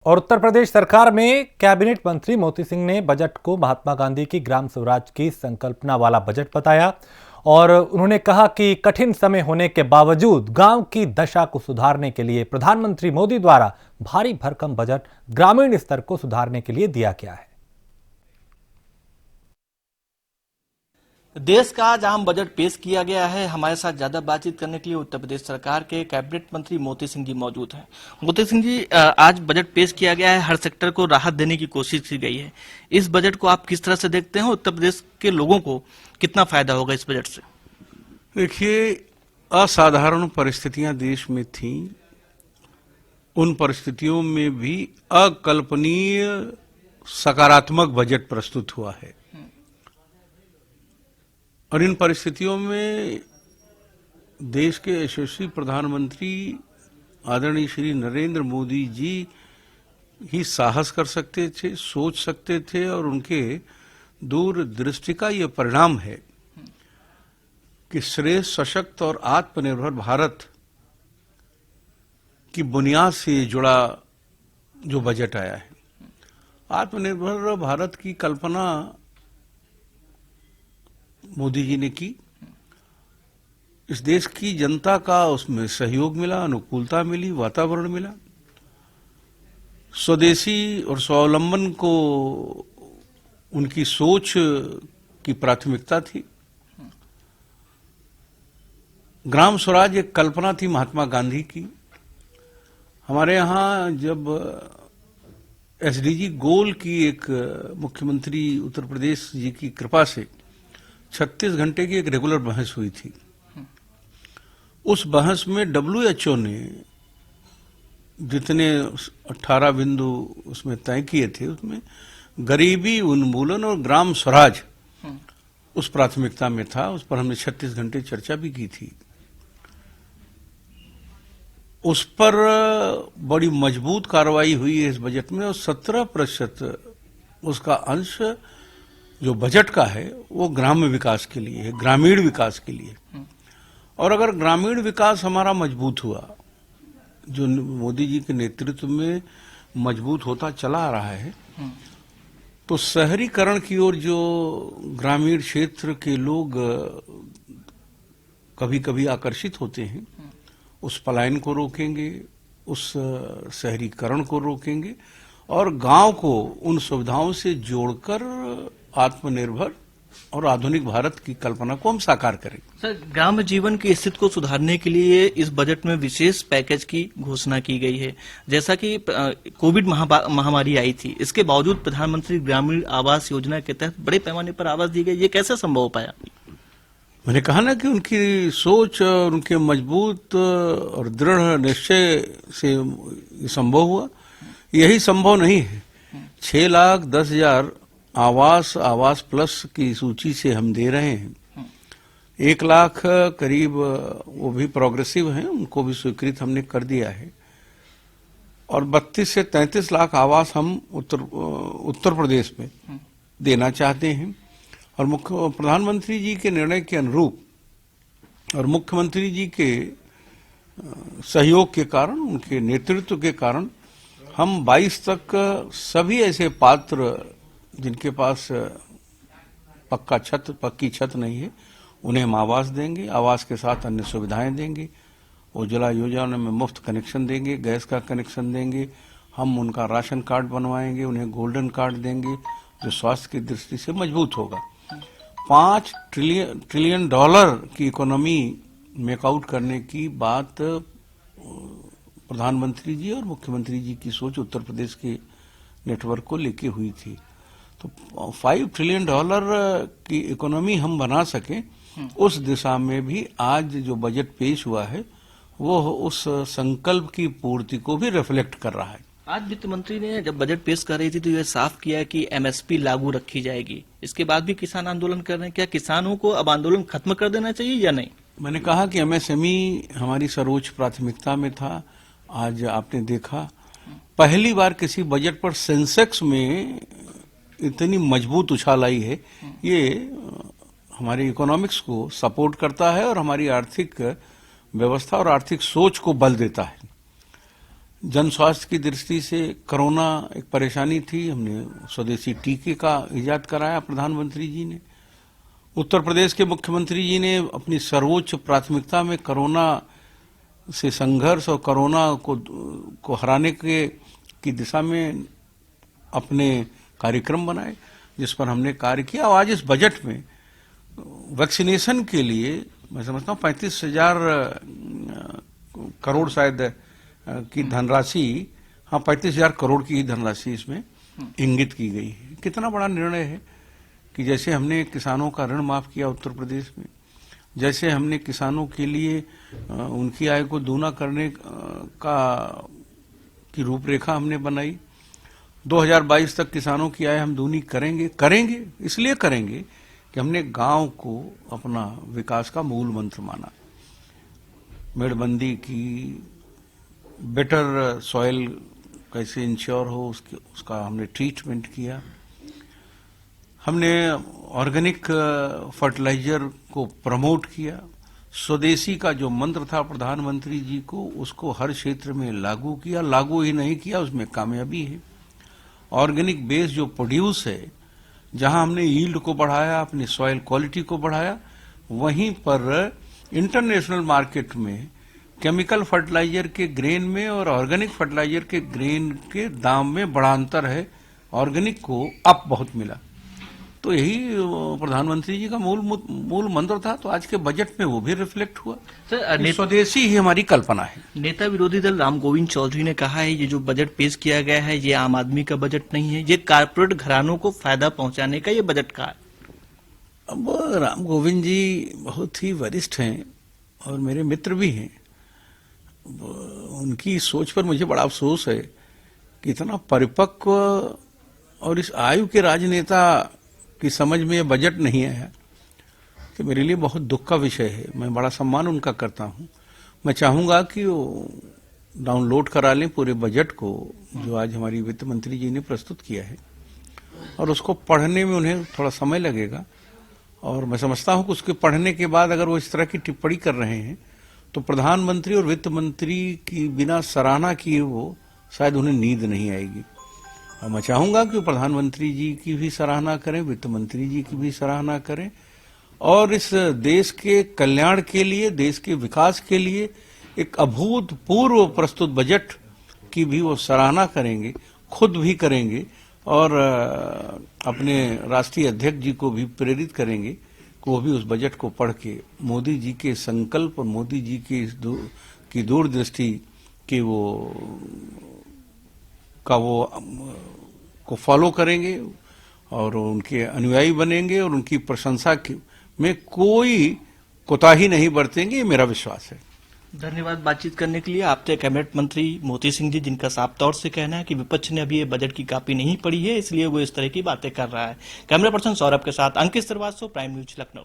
और उत्तर प्रदेश सरकार में कैबिनेट मंत्री मोती सिंह ने बजट को महात्मा गांधी की ग्राम स्वराज की संकल्पना वाला बजट बताया और उन्होंने कहा कि कठिन समय होने के बावजूद गांव की दशा को सुधारने के लिए प्रधानमंत्री मोदी द्वारा भारी भरकम बजट ग्रामीण स्तर को सुधारने के लिए दिया गया है। देश का आज आम बजट पेश किया गया है। हमारे साथ ज्यादा बातचीत करने के लिए उत्तर प्रदेश सरकार के कैबिनेट मंत्री मोती सिंह जी मौजूद हैं। मोती सिंह जी, आज बजट पेश किया गया है, हर सेक्टर को राहत देने की कोशिश की गई है। इस बजट को आप किस तरह से देखते हैं? उत्तर प्रदेश के लोगों को कितना फायदा होगा इस बजट से? देखिए, असाधारण परिस्थितियां देश में थी। उन परिस्थितियों में भी अकल्पनीय सकारात्मक बजट प्रस्तुत हुआ है और इन परिस्थितियों में देश के यशस्वी प्रधानमंत्री आदरणीय श्री नरेंद्र मोदी जी ही साहस कर सकते थे, सोच सकते थे और उनके दूरदृष्टि का यह परिणाम है कि श्रेष्ठ, सशक्त और आत्मनिर्भर भारत की बुनियाद से जुड़ा जो बजट आया है। आत्मनिर्भर भारत की कल्पना मोदी जी ने की। इस देश की जनता का उसमें सहयोग मिला, अनुकूलता मिली, वातावरण मिला। स्वदेशी और स्वावलंबन को उनकी सोच की प्राथमिकता थी। ग्राम स्वराज एक कल्पना थी महात्मा गांधी की। हमारे यहाँ जब एसडीजी गोल की एक मुख्यमंत्री उत्तर प्रदेश जी की कृपा से 36 घंटे की एक रेगुलर बहस हुई थी। उस बहस में WHO ने जितने 18 बिंदु उसमें तय किए थे, उसमें गरीबी उन्मूलन और ग्राम स्वराज उस प्राथमिकता में था। उस पर हमने 36 घंटे चर्चा भी की थी। उस पर बड़ी मजबूत कार्रवाई हुई है इस बजट में और 17% उसका अंश जो बजट का है वो ग्राम्य विकास के लिए है, ग्रामीण विकास के लिए। और अगर ग्रामीण विकास हमारा मजबूत हुआ, जो मोदी जी के नेतृत्व में मजबूत होता चला आ रहा है, तो शहरीकरण की ओर जो ग्रामीण क्षेत्र के लोग कभी कभी आकर्षित होते हैं, उस पलायन को रोकेंगे, उस शहरीकरण को रोकेंगे और गांव को उन सुविधाओं से जोड़कर आत्मनिर्भर और आधुनिक भारत की कल्पना को हम साकार करें। सर, ग्राम जीवन की स्थिति को सुधारने के लिए इस बजट में विशेष पैकेज की घोषणा की गई है। जैसा कि कोविड महामारी आई थी, इसके बावजूद प्रधानमंत्री ग्रामीण आवास योजना के तहत बड़े पैमाने पर आवास दिए गए। ये कैसे संभव हो पाया? मैंने कहा ना कि उनकी सोच और उनके मजबूत और दृढ़ निश्चय से संभव हुआ। यही संभव नहीं है। 6,10,000 आवास प्लस की सूची से हम दे रहे हैं। 1 लाख करीब वो भी प्रोग्रेसिव हैं, उनको भी स्वीकृत हमने कर दिया है। और 32 से 33 लाख आवास हम उत्तर प्रदेश में देना चाहते हैं। और प्रधानमंत्री जी के निर्णय के अनुरूप और मुख्यमंत्री जी के सहयोग के कारण, उनके नेतृत्व के कारण हम 22 तक सभी ऐसे पात्र जिनके पास पक्की छत नहीं है, उन्हें हम आवास देंगे। आवास के साथ अन्य सुविधाएं देंगे। उज्ज्वला योजना में मुफ्त कनेक्शन देंगे, गैस का कनेक्शन देंगे। हम उनका राशन कार्ड बनवाएंगे, उन्हें गोल्डन कार्ड देंगे जो स्वास्थ्य की दृष्टि से मजबूत होगा। $5 ट्रिलियन की इकोनॉमी मेकआउट करने की बात प्रधानमंत्री जी और मुख्यमंत्री जी की सोच उत्तर प्रदेश के नेटवर्क को लेके हुई थी। तो $5 ट्रिलियन की इकोनॉमी हम बना सकें, उस दिशा में भी आज जो बजट पेश हुआ है वो उस संकल्प की पूर्ति को भी रिफ्लेक्ट कर रहा है। आज वित्त मंत्री ने जब बजट पेश कर रही थी तो यह साफ किया कि MSP लागू रखी जाएगी। इसके बाद भी किसान आंदोलन कर रहे हैं। क्या किसानों को अब आंदोलन खत्म कर देना चाहिए या नहीं? मैंने कहा कि MSME हमारी सर्वोच्च प्राथमिकता में था। आज आपने देखा पहली बार किसी बजट पर सेंसेक्स में इतनी मजबूत उछाल आई है। ये हमारे इकोनॉमिक्स को सपोर्ट करता है और हमारी आर्थिक व्यवस्था और आर्थिक सोच को बल देता है। जन स्वास्थ्य की दृष्टि से कोरोना एक परेशानी थी, हमने स्वदेशी टीके का इजाद कराया प्रधानमंत्री जी ने। उत्तर प्रदेश के मुख्यमंत्री जी ने अपनी सर्वोच्च प्राथमिकता में कोरोना से संघर्ष और कोरोना को हराने की दिशा में अपने कार्यक्रम बनाए, जिस पर हमने कार्य किया। और आज इस बजट में वैक्सीनेशन के लिए मैं समझता हूँ 35,000 करोड़ शायद की धनराशि, हाँ 35,000 करोड़ की धनराशि इसमें इंगित की गई है। कितना बड़ा निर्णय है कि जैसे हमने किसानों का ऋण माफ किया उत्तर प्रदेश में, जैसे हमने किसानों के लिए उनकी आय को दूना करने की रूपरेखा हमने बनाई। 2022 तक किसानों की आय हम दूनी करेंगे इसलिए करेंगे कि हमने गांव को अपना विकास का मूल मंत्र माना। मेड़बंदी की, बेटर सॉइल कैसे इंश्योर हो उसका हमने ट्रीटमेंट किया। हमने ऑर्गेनिक फर्टिलाइजर को प्रमोट किया। स्वदेशी का जो मंत्र था प्रधानमंत्री जी को, उसको हर क्षेत्र में लागू किया। लागू ही नहीं किया, उसमें कामयाबी है। ऑर्गेनिक बेस जो प्रोड्यूस है, जहां हमने यील्ड को बढ़ाया, अपनी सॉइल क्वालिटी को बढ़ाया, वहीं पर इंटरनेशनल मार्केट में केमिकल फर्टिलाइजर के ग्रेन में और ऑर्गेनिक फर्टिलाइजर के ग्रेन के दाम में बड़ा अंतर है। ऑर्गेनिक को अप बहुत मिला। तो यही प्रधानमंत्री जी का मूल मंत्र था। तो आज के बजट में वो भी रिफ्लेक्ट हुआ। सर, स्वदेशी ही हमारी कल्पना है। नेता विरोधी दल राम गोविंद चौधरी ने कहा है ये जो बजट पेश किया गया है ये आम आदमी का बजट नहीं है, ये कारपोरेट घरानों को फायदा पहुंचाने का ये बजट का है। अब राम गोविंद जी बहुत ही वरिष्ठ हैं और मेरे मित्र भी हैं। उनकी सोच पर मुझे बड़ा अफसोस है कि इतना परिपक्व और इस आयु के राजनेता की समझ में यह बजट नहीं आया, कि मेरे लिए बहुत दुख का विषय है। मैं बड़ा सम्मान उनका करता हूं। मैं चाहूंगा कि वो डाउनलोड करा लें पूरे बजट को जो आज हमारी वित्त मंत्री जी ने प्रस्तुत किया है, और उसको पढ़ने में उन्हें थोड़ा समय लगेगा। और मैं समझता हूं कि उसके पढ़ने के बाद अगर वो इस तरह की टिप्पणी कर रहे हैं तो प्रधानमंत्री और वित्त मंत्री की बिना सराहना किए वो शायद उन्हें नींद नहीं आएगी। और मैं चाहूंगा कि प्रधानमंत्री जी की भी सराहना करें, वित्त मंत्री जी की भी सराहना करें, और इस देश के कल्याण के लिए, देश के विकास के लिए एक अभूतपूर्व प्रस्तुत बजट की भी वो सराहना करेंगे, खुद भी करेंगे, और अपने राष्ट्रीय अध्यक्ष जी को भी प्रेरित करेंगे कि वो भी उस बजट को पढ़ के मोदी जी के संकल्प और मोदी जी की दूरदृष्टि के को फॉलो करेंगे और उनके अनुयायी बनेंगे और उनकी प्रशंसा में कोई कोताही नहीं बरतेंगे, ये मेरा विश्वास है। धन्यवाद बातचीत करने के लिए। आपसे कैबिनेट मंत्री मोती सिंह जी, जिनका साफ तौर से कहना है कि विपक्ष ने अभी ये बजट की कॉपी नहीं पढ़ी है, इसलिए वो इस तरह की बातें कर रहा है। कैमरा पर्सन सौरभ के साथ अंकित श्रीवास्तव, प्राइम न्यूज लखनऊ।